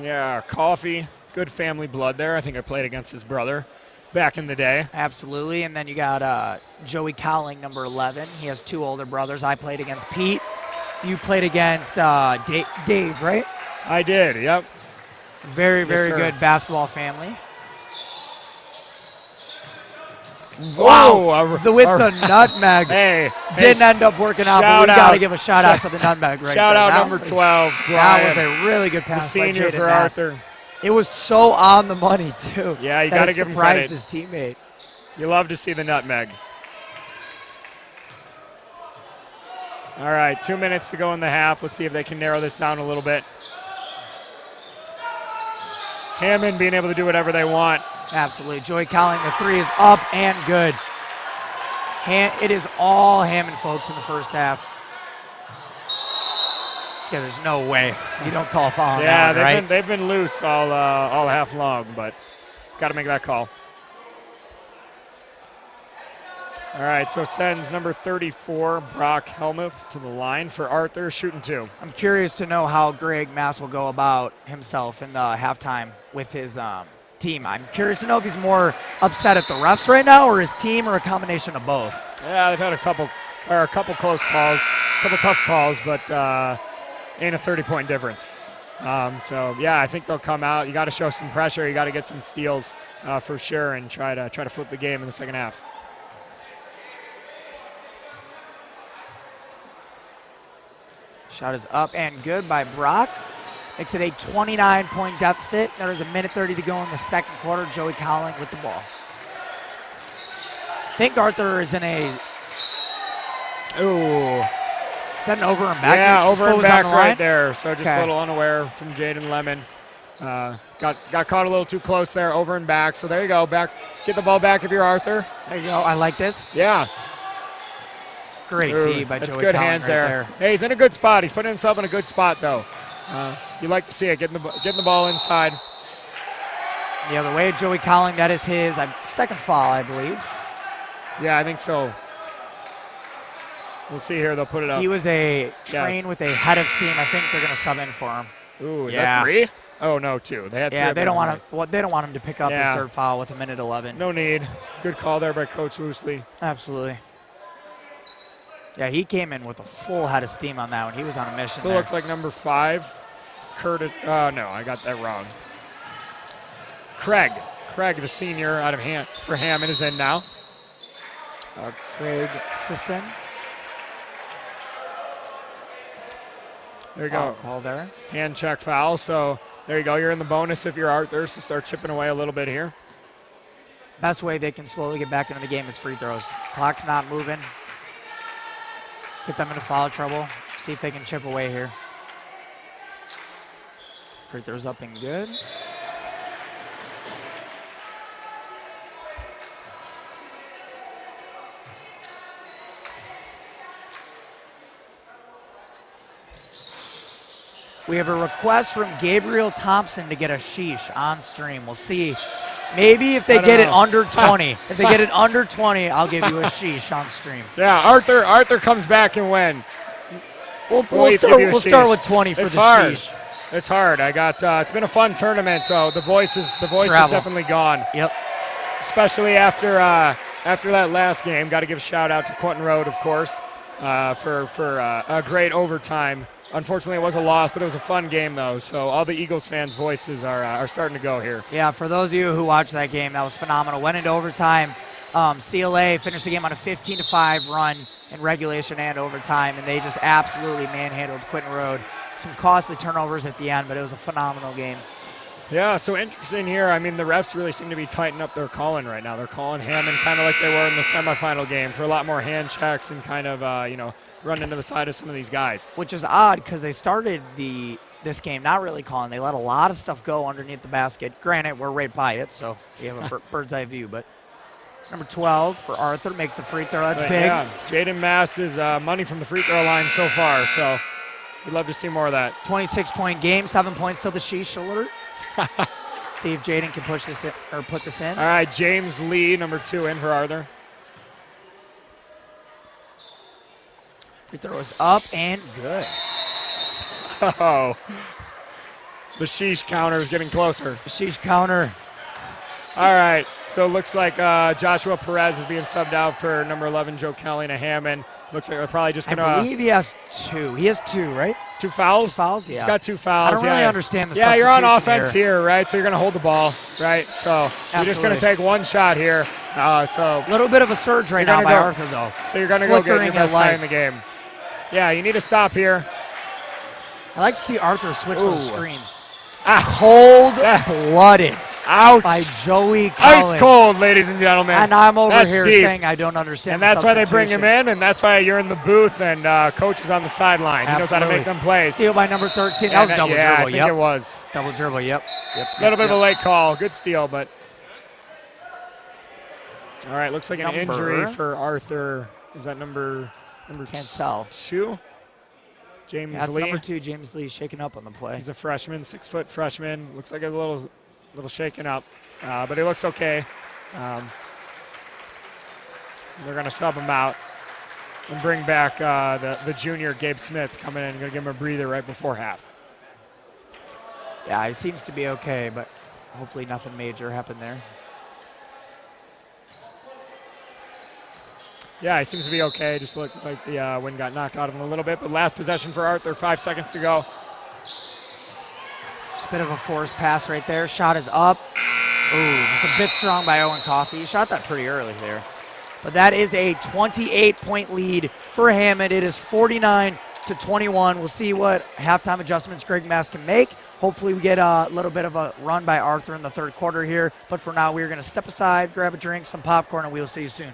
Speaker 2: Yeah, Coffey, good family blood there. I think I played against his brother back in the day.
Speaker 1: Absolutely, and then you got Joey Cowling, number 11. He has 2 older brothers. I played against Pete. You played against Dave, right?
Speaker 2: I did, yep.
Speaker 1: Very, very good basketball family.
Speaker 2: Wow,
Speaker 1: with the nutmeg. Didn't end up working out, but we got to give a shout-out to the nutmeg right
Speaker 2: Shout
Speaker 1: there.
Speaker 2: out number 12, Brian.
Speaker 1: That was a really good pass
Speaker 2: the senior
Speaker 1: by
Speaker 2: for
Speaker 1: Jaden
Speaker 2: Arthur.
Speaker 1: Mast. It was so on the money, too.
Speaker 2: Yeah, you got to give him credit.
Speaker 1: Surprised his teammate.
Speaker 2: You love to see the nutmeg. All right, 2 minutes to go in the half. Let's see if they can narrow this down a little bit. Hammond being able to do whatever they want.
Speaker 1: Absolutely. Joey Cowling, the 3 is up and good. It is all Hammond folks in the first half. There's no way you don't call a foul on that one, right?
Speaker 2: They've been loose all half long, but got to make that call. All right, so sends number 34, Brock Helmuth, to the line for Arthur, shooting 2.
Speaker 1: I'm curious to know how Greg Mass will go about himself in the halftime with his team. I'm curious to know if he's more upset at the refs right now or his team or a combination of both.
Speaker 2: Yeah, they've had a couple close calls, a couple tough calls, but ain't a 30-point difference. So yeah, I think they'll come out. You got to show some pressure. You got to get some steals for sure, and try to flip the game in the second half.
Speaker 1: Shot is up and good by Brock. Makes it a 29-point deficit. There's 1:30 to go in the second quarter. Joey Cowling with the ball. I think Arthur is in a...
Speaker 2: Ooh.
Speaker 1: Is that an over and back?
Speaker 2: Yeah, over and back right
Speaker 1: line?
Speaker 2: there. So just a little unaware from Jaden Lemon. Got caught a little too close there, over and back. So there you go. Back, get the ball back if you're Arthur.
Speaker 1: There you go. I like this.
Speaker 2: Yeah.
Speaker 1: Great D by Joey
Speaker 2: That's good
Speaker 1: Cowling
Speaker 2: hands
Speaker 1: right
Speaker 2: there. Hey, he's in a good spot. He's putting himself in a good spot, though. You like to see it, getting the ball inside.
Speaker 1: The other way, Joey Cowling, that is his second foul, I believe.
Speaker 2: Yeah, I think so. We'll see here. They'll put it up.
Speaker 1: He was a train with a head of steam. I think they're going to sub in for him.
Speaker 2: Ooh, is that 3? Oh no, 2. They had 3.
Speaker 1: Yeah, they don't want him. Well, they don't want him to pick up his third foul with 1:11.
Speaker 2: No need. Good call there by Coach Woosley.
Speaker 1: Absolutely. Yeah, he came in with a full head of steam on that one. He was on a mission.
Speaker 2: Still looks like number 5, Curtis. Oh no, I got that wrong. Craig, the senior out of for Hammond, is in now.
Speaker 1: Craig Sisson.
Speaker 2: There you go.
Speaker 1: Call there.
Speaker 2: Hand check foul. So there you go. You're in the bonus if you're Arthur. So start chipping away a little bit here.
Speaker 1: Best way they can slowly get back into the game is free throws. Clock's not moving. Get them into foul trouble. See if they can chip away here. Free throws up and good. We have a request from Gabriel Thompson to get a sheesh on stream. We'll see. Maybe if they get it under 20. If they get it under 20, I'll give you a sheesh on stream.
Speaker 2: Yeah, Arthur comes back and win.
Speaker 1: We'll start with 20 for
Speaker 2: it's
Speaker 1: the
Speaker 2: hard.
Speaker 1: sheesh.
Speaker 2: It's hard. It's been a fun tournament, so the voice is definitely gone.
Speaker 1: Yep.
Speaker 2: Especially after that last game. Got to give a shout out to Quentin Road, of course, for a great overtime. Unfortunately, it was a loss, but it was a fun game, though. So all the Eagles fans' voices are starting to go here.
Speaker 1: Yeah, for those of you who watched that game, that was phenomenal. Went into overtime. CLA finished the game on a 15-5 run in regulation and overtime, and they just absolutely manhandled Quentin Road. Some costly turnovers at the end, but it was a phenomenal game.
Speaker 2: Yeah, so interesting here. I mean, the refs really seem to be tightening up their calling right now. They're calling Hammond kind of like they were in the semifinal game for a lot more hand checks and kind of, run into the side of some of these guys.
Speaker 1: Which is odd because they started this game not really calling. They let a lot of stuff go underneath the basket. Granted, we're right by it, so you have a bird's eye view. But number 12 for Arthur makes the free throw. That's big.
Speaker 2: Yeah, Jaden Mass is money from the free throw line so far, so we'd love to see more of that.
Speaker 1: 26-point game, 7 points to the sheesh alert. See if Jaden can push this in, or put this in.
Speaker 2: All right, James Lee, number 2, in for Arthur.
Speaker 1: Free throw is up and good.
Speaker 2: Oh, the sheesh counter is getting closer.
Speaker 1: The sheesh counter.
Speaker 2: All right, so it looks like Joshua Perez is being subbed out for number 11, Joe Kelly, and a Hammond. Looks like they're probably just going to...
Speaker 1: I believe he has 2. He has 2, right?
Speaker 2: 2 fouls?
Speaker 1: 2 fouls, yeah.
Speaker 2: He's got 2 fouls.
Speaker 1: I don't really understand the
Speaker 2: Yeah, you're on
Speaker 1: substitution
Speaker 2: offense here, right? So you're going to hold the ball, right? So you're just going to take one shot here.
Speaker 1: A little bit of a surge right now by Arthur, though.
Speaker 2: So you're going to go get your best guy in the game. Yeah, you need to stop here.
Speaker 1: I like to see Arthur switch those screens. Cold-blooded.
Speaker 2: Ouch.
Speaker 1: By Joey Collins.
Speaker 2: Ice cold, ladies and gentlemen.
Speaker 1: And I'm over here
Speaker 2: deep.
Speaker 1: saying I don't understand.
Speaker 2: And that's why they bring him in, and that's why you're in the booth, and coach is on the sideline. He knows how to make them plays.
Speaker 1: Steal by number 13. That was double dribble.
Speaker 2: I think it was.
Speaker 1: Double dribble, yep.
Speaker 2: A little bit of a late call. Good steal, but. All right, looks like an injury for Arthur. Is that number
Speaker 1: Can't tell.
Speaker 2: 2? James
Speaker 1: That's
Speaker 2: Lee.
Speaker 1: number 2, James Lee, shaking up on the play.
Speaker 2: He's a freshman, 6-foot freshman. Looks like a little shaken up, but he looks okay. They're going to sub him out and bring back the junior Gabe Smith coming in. Going to give him a breather right before half.
Speaker 1: Yeah, he seems to be okay, but hopefully nothing major happened there.
Speaker 2: Yeah, he seems to be okay. Just looked like the wind got knocked out of him a little bit. But last possession for Arthur, 5 seconds to go.
Speaker 1: Just a bit of a forced pass right there. Shot is up. Ooh, just a bit strong by Owen Coffey. He shot that pretty early there. But that is a 28-point lead for Hammond. It is 49-21. We'll see what halftime adjustments Greg Mass can make. Hopefully we get a little bit of a run by Arthur in the third quarter here. But for now, we're going to step aside, grab a drink, some popcorn, and we'll see you soon.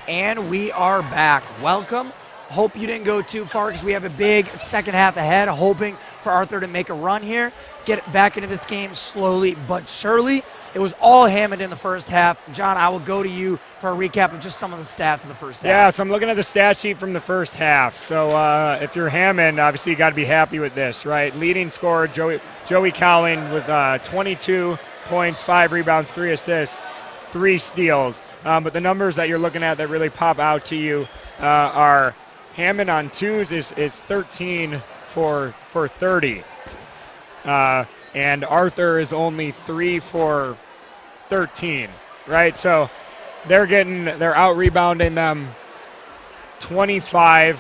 Speaker 1: And we are back. Welcome. Hope you didn't go too far because we have a big second half ahead, hoping for Arthur to make a run here, get back into this game slowly but surely. It was all Hammond in the first half. John, I will go to you for a recap of just some of the stats of the first half.
Speaker 2: Yeah, so I'm looking at the stat sheet from the first half. So if you're Hammond, obviously you got to be happy with this, right? Leading scorer, Joey Cowling with 22 points, 5 rebounds, 3 assists, 3 steals. But the numbers that you're looking at that really pop out to you are Hammond on twos is 13 for 30. And Arthur is only 3 for 13, right? So they're out rebounding them 25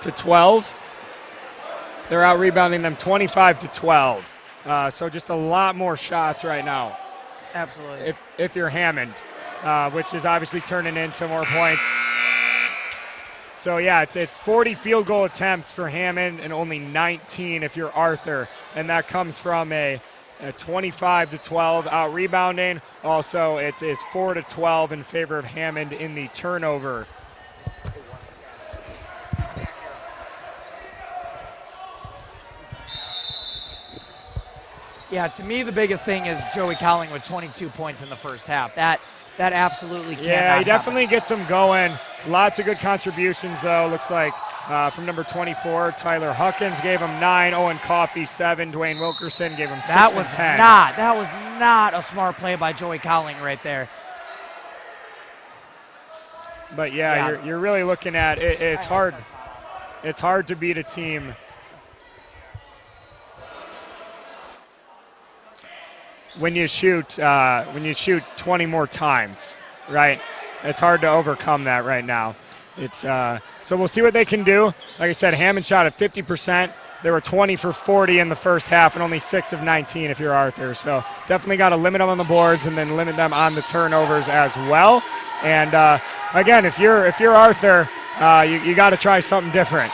Speaker 2: to 12. They're out rebounding them 25 to 12. So just a lot more shots right now.
Speaker 1: Absolutely.
Speaker 2: If you're Hammond, which is obviously turning into more points. So yeah, it's 40 field goal attempts for Hammond and only 19 if you're Arthur, and that comes from a 25 to 12 out rebounding. Also, it is 4 to 12 in favor of Hammond in the turnover.
Speaker 1: Yeah, to me the biggest thing is Joey Cowling with 22 points in the first half. That absolutely can't.
Speaker 2: Yeah, he definitely
Speaker 1: happen.
Speaker 2: gets them going. Lots of good contributions, though. Looks like from number 24, Tyler Huckins gave him 9, Owen Coffey 7, Dwayne Wilkerson gave him 6 and 10.
Speaker 1: That was not a smart play by Joey Cowling right there.
Speaker 2: But yeah. You're really looking at it. It's hard. It's hard to beat a team when you shoot 20 more times, right? It's hard to overcome that right now. It's so we'll see what they can do. Like I said, Hammond shot at 50%. They were 20 for 40 in the first half and only 6 of 19 if you're Arthur. So definitely got to limit them on the boards and then limit them on the turnovers as well. And again, if you're Arthur, you got to try something different,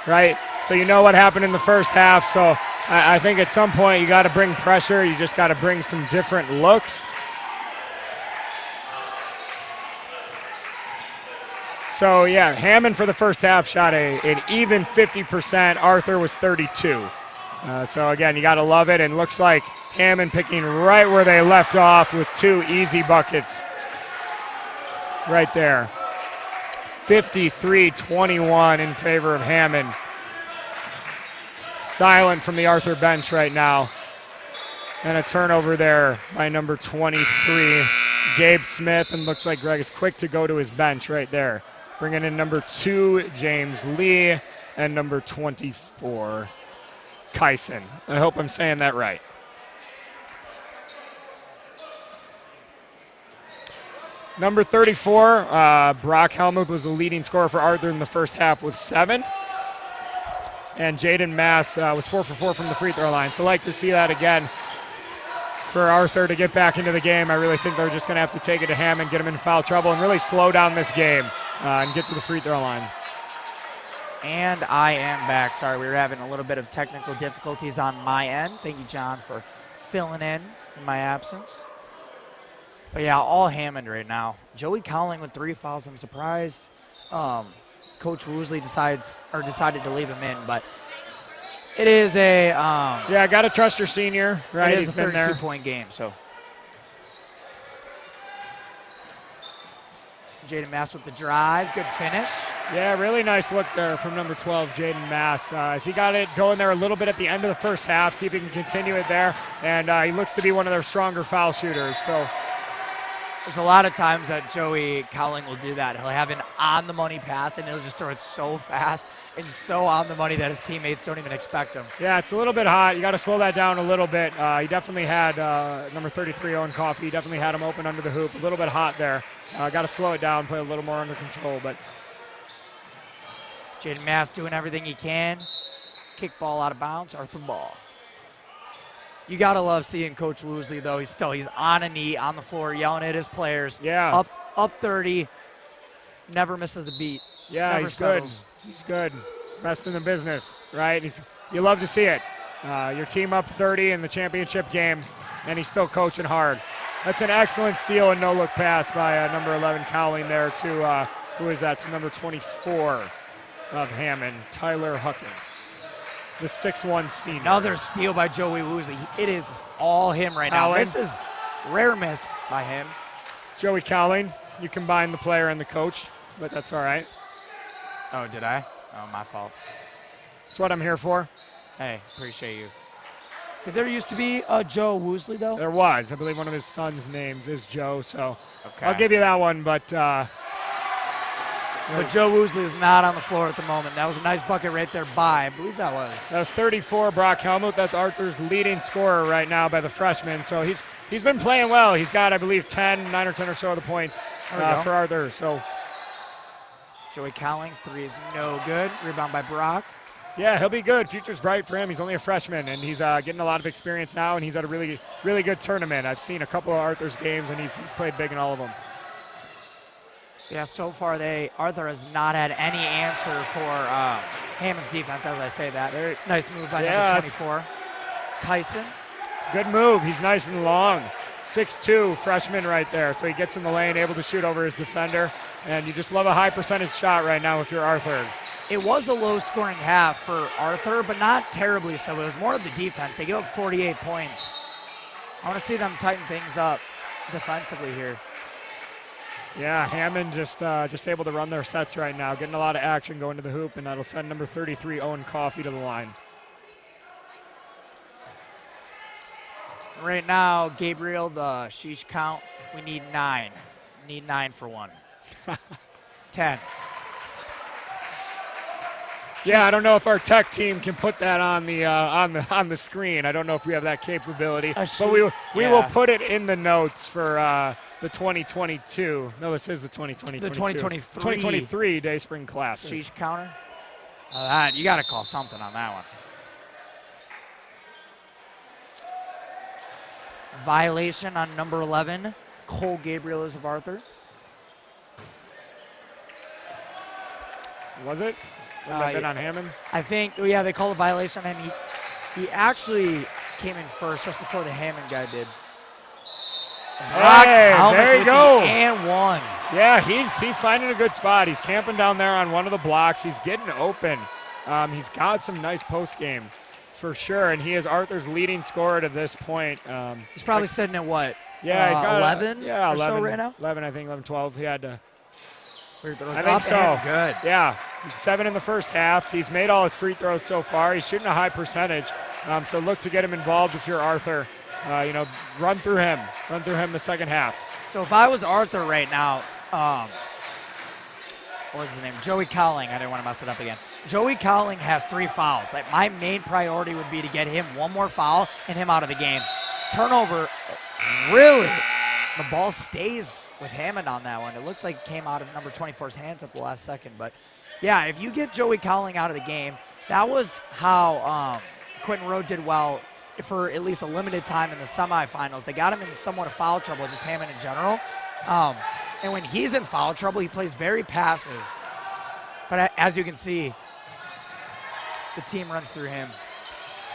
Speaker 2: right? So you know what happened in the first half. So I think at some point you got to bring pressure. You just got to bring some different looks. So yeah, Hammond for the first half shot an even 50%. Arthur was 32. So again, you got to love it. And looks like Hammond picking right where they left off with 2 easy buckets right there. 53-21 in favor of Hammond. Silent from the Arthur bench right now. And a turnover there by number 23, Gabe Smith. And looks like Greg is quick to go to his bench right there. Bringing in number 2, James Lee, and number 24, Kyson. I hope I'm saying that right. Number 34, Brock Helmuth was the leading scorer for Arthur in the first half with 7. And Jaden Mass was 4 for 4 from the free throw line. So like to see that again for Arthur to get back into the game. I really think they're just going to have to take it to Hammond, get him in foul trouble, and really slow down this game and get to the free throw line.
Speaker 1: And I am back. Sorry, we were having a little bit of technical difficulties on my end. Thank you, John, for filling in my absence. But yeah, all Hammond right now. Joey Cowling with 3 fouls. I'm surprised Coach Woosley decided to leave him in, but it is a
Speaker 2: yeah, got to trust your senior, right?
Speaker 1: It is a 32-point game, so. Jaden Mass with the drive, good finish.
Speaker 2: Yeah, really nice look there from number 12, Jaden Mass. As he got it going there a little bit at the end of the first half, see if he can continue it there. And he looks to be one of their stronger foul shooters. So
Speaker 1: there's a lot of times that Joey Cowling will do that. He'll have an on-the-money pass, and he'll just throw it so fast and so on the money that his teammates don't even expect him.
Speaker 2: Yeah, it's a little bit hot. You got to slow that down a little bit. He definitely had number 33, Owen Coffey. He definitely had him open under the hoop. A little bit hot there. Got to slow it down, play a little more under control. But
Speaker 1: Jaden Mass doing everything he can. Kick ball out of bounds, Arthur ball. You got to love seeing Coach Woosley, though. He's on a knee, on the floor, yelling at his players.
Speaker 2: Yeah.
Speaker 1: Up 30, never misses a beat.
Speaker 2: Yeah,
Speaker 1: never
Speaker 2: he's
Speaker 1: settles.
Speaker 2: good. He's good. Best in the business, right? You love to see it. Your team up 30 in the championship game, and he's still coaching hard. That's an excellent steal and no-look pass by number 11 Cowling there to, who is that, to number 24 of Hammond, Tyler Huckins, the 6'1" senior.
Speaker 1: Another steal by Joey Woosley. It is all him right now. This is rare miss by him.
Speaker 2: Joey Cowling, you combine the player and the coach, but that's all right.
Speaker 1: Oh, did I? Oh, my fault.
Speaker 2: That's what I'm here for.
Speaker 1: Hey, appreciate you. Did there used to be a Joe Woosley, though?
Speaker 2: There was. I believe one of his son's names is Joe, so
Speaker 1: okay.
Speaker 2: I'll give you that one, but
Speaker 1: Joe Woosley is not on the floor at the moment. That was a nice bucket right there by, I believe that was.
Speaker 2: That was 34, Brock Helmuth. That's Arthur's leading scorer right now by the freshman, so he's been playing well. He's got, I believe, 9 or 10 or so of the points for Arthur. So
Speaker 1: Joey Cowling, 3 is no good. Rebound by Brock.
Speaker 2: Yeah, he'll be good. Future's bright for him. He's only a freshman, and he's getting a lot of experience now, and he's at a really, really good tournament. I've seen a couple of Arthur's games, and he's played big in all of them.
Speaker 1: Yeah, so far Arthur has not had any answer for Hammond's defense, as I say that. Very nice move by number 24, Tyson.
Speaker 2: It's a good move. He's nice and long. 6'2", freshman right there. So he gets in the lane, able to shoot over his defender, and you just love a high percentage shot right now if you're Arthur.
Speaker 1: It was a low-scoring half for Arthur, but not terribly so. It was more of the defense. They give up 48 points. I want to see them tighten things up defensively here.
Speaker 2: Yeah, Hammond just able to run their sets right now, getting a lot of action going to the hoop, and that'll send number 33, Owen Coffey, to the line.
Speaker 1: Right now, Gabriel, the sheesh count, we need 9. Need 9 for one. 10.
Speaker 2: Yeah, I don't know if our tech team can put that on the screen. I don't know if we have that capability, but we will put it in the notes for the 2022. No, this is the 2023 Day Spring Classic.
Speaker 1: Sheesh counter. You got to call something on that one. Violation on number 11, Cole Gabriel is of Arthur.
Speaker 2: Was it? Would that been on Hammond?
Speaker 1: I think, yeah, they called a violation on him. He actually came in first just before the Hammond guy did.
Speaker 2: Hey, there you go.
Speaker 1: And one.
Speaker 2: Yeah, he's finding a good spot. He's camping down there on one of the blocks. He's getting open. He's got some nice post game, for sure, and he is Arthur's leading scorer to this point.
Speaker 1: He's probably sitting at what?
Speaker 2: Yeah, he's got
Speaker 1: 11.
Speaker 2: Yeah, 11
Speaker 1: or so right now.
Speaker 2: 11, I think 11, 12. He had to.
Speaker 1: I
Speaker 2: think so.
Speaker 1: Good.
Speaker 2: Yeah, 7 in the first half. He's made all his free throws so far. He's shooting a high percentage. So look to get him involved if you're Arthur. Run through him. Run through him the second half.
Speaker 1: So if I was Arthur right now, what was his name? Joey Cowling. I didn't want to mess it up again. Joey Cowling has 3 fouls. Like, my main priority would be to get him one more foul and him out of the game. Turnover, really. The ball stays with Hammond on that one. It looked like it came out of number 24's hands at the last second. But, yeah, if you get Joey Cowling out of the game, that was how Quentin Rowe did well for at least a limited time in the semifinals. They got him in somewhat of foul trouble, just Hammond in general. And when he's in foul trouble, he plays very passive. But as you can see, the team runs through him.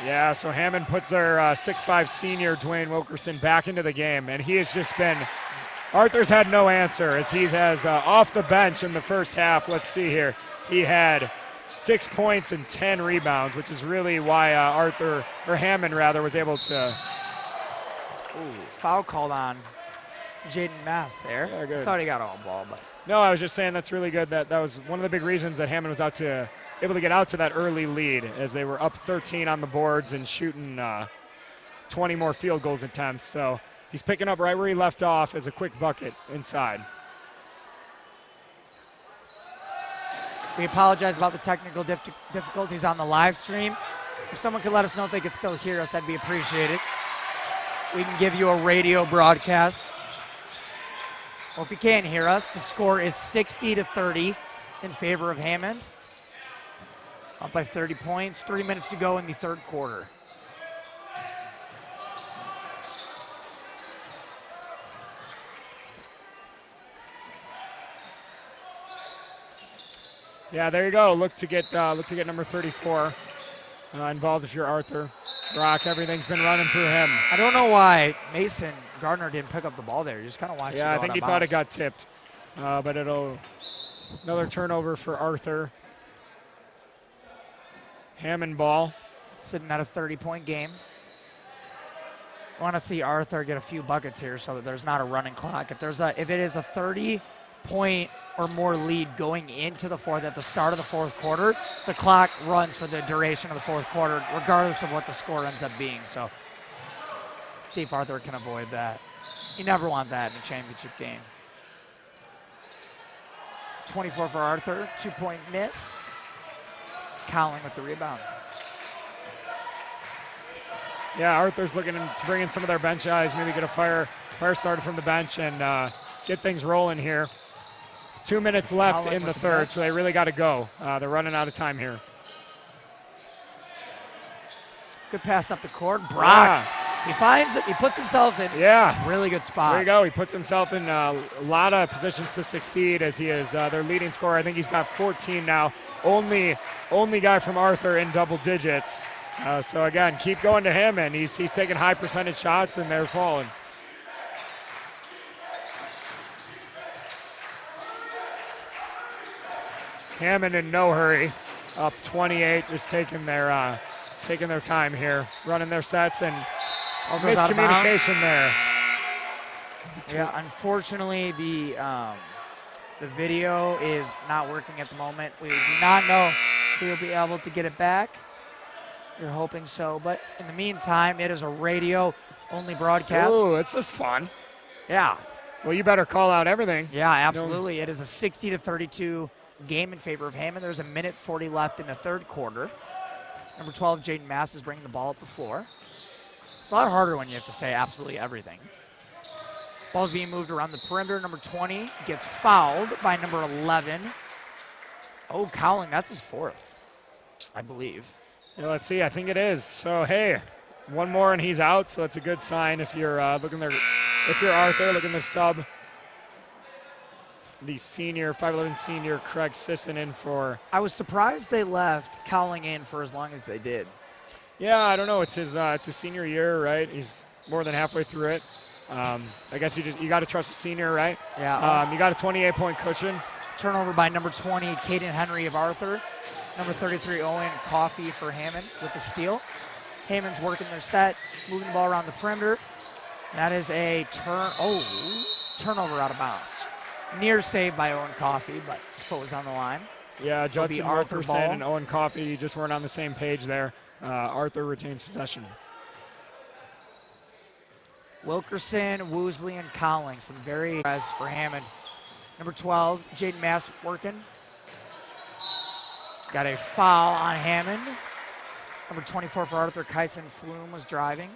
Speaker 2: Yeah, so Hammond puts their 6'5" senior Dwayne Wilkerson back into the game, and he has just been – Arthur's had no answer as he has off the bench in the first half. Let's see here. He had 6 points and 10 rebounds, which is really why Hammond was able to –
Speaker 1: foul called on Jaden Mass there.
Speaker 2: Yeah, good.
Speaker 1: I thought he got all ball, but –
Speaker 2: No, I was just saying that's really good. That was one of the big reasons that Hammond was able to get out to that early lead as they were up 13 on the boards and shooting 20 more field goals attempts. So he's picking up right where he left off as a quick bucket inside.
Speaker 1: We apologize about the technical difficulties on the live stream. If someone could let us know if they could still hear us, that'd be appreciated. We can give you a radio broadcast. Or if you can't hear us, the score is 60-30 in favor of Hammond. Up by 30 points, 3 minutes to go in the third quarter.
Speaker 2: Yeah, there you go. Look to get number 34 involved if you're Arthur. Brock, everything's been running through him.
Speaker 1: I don't know why Mason Gardner didn't pick up the ball there. You just kind of watched it.
Speaker 2: Yeah, I
Speaker 1: go
Speaker 2: think
Speaker 1: out
Speaker 2: he
Speaker 1: of
Speaker 2: thought it
Speaker 1: bounds.
Speaker 2: got tipped. But another turnover for Arthur. Hammond ball.
Speaker 1: Sitting at a 30-point game. I want to see Arthur get a few buckets here so that there's not a running clock. If it is a 30-point or more lead going into the fourth at the start of the fourth quarter, the clock runs for the duration of the fourth quarter, regardless of what the score ends up being. So see if Arthur can avoid that. You never want that in a championship game. 24 for Arthur, 2-point miss. Cowling with the rebound.
Speaker 2: Yeah, Arthur's looking to bring in some of their bench guys, maybe get a fire started from the bench and get things rolling here. 2 minutes left
Speaker 1: Cowling
Speaker 2: in the
Speaker 1: with the
Speaker 2: third,
Speaker 1: miss.
Speaker 2: so they really got to go. They're running out of time here.
Speaker 1: Good pass up the court. Brock.
Speaker 2: Yeah.
Speaker 1: He finds it. He puts himself in really good spots.
Speaker 2: There you go. He puts himself in a lot of positions to succeed as he is their leading scorer. I think he's got 14 now. Only guy from Arthur in double digits. So again, keep going to him, and he's taking high percentage shots, and they're falling. Hammond in no hurry, up 28, just taking their time here, running their sets, and
Speaker 1: Goes out of bounds.
Speaker 2: miscommunication there.
Speaker 1: Yeah, unfortunately, the video is not working at the moment. We do not know if we'll be able to get it back. You're hoping so, but in the meantime, it is a radio-only broadcast.
Speaker 2: Ooh, it's just fun.
Speaker 1: Yeah,
Speaker 2: Well, you better call out everything.
Speaker 1: yeah, absolutely. It is a 60-32 game in favor of Hammond. There's a minute 40 left in the third quarter. Number 12, Jaden Mass, is bringing the ball up the floor. It's a lot harder when you have to say absolutely everything. Ball's being moved around the perimeter. Number 20 gets fouled by number 11. Oh, Cowling, that's his fourth, I believe.
Speaker 2: Yeah, let's see. I think it is. So hey, one more and he's out. So that's a good sign if you're looking there. If you're Arthur, looking to sub the senior 5'11" senior Craig Sisson in for.
Speaker 1: I was surprised they left Cowling in for as long as they did.
Speaker 2: Yeah, I don't know. It's his senior year, right? He's more than halfway through it. I guess you got to trust the senior, right?
Speaker 1: Yeah.
Speaker 2: You got a 28-point cushion.
Speaker 1: Turnover by number 20, Caden Henry of Arthur. Number 33, Owen Coffey for Hammond with the steal. Hammond's working their set, moving the ball around the perimeter. That is a turnover out of bounds. Near save by Owen Coffey, but his foot was on the line.
Speaker 2: Yeah, Judson
Speaker 1: Arthur
Speaker 2: Wilkerson
Speaker 1: ball.
Speaker 2: and Owen Coffey just weren't on the same page there. Arthur retains possession.
Speaker 1: Wilkerson, Woosley, and Cowling, some very as for Hammond. Number 12, Jaden Mass working. Got a foul on Hammond. Number 24 for Arthur, Kyson Flume was driving.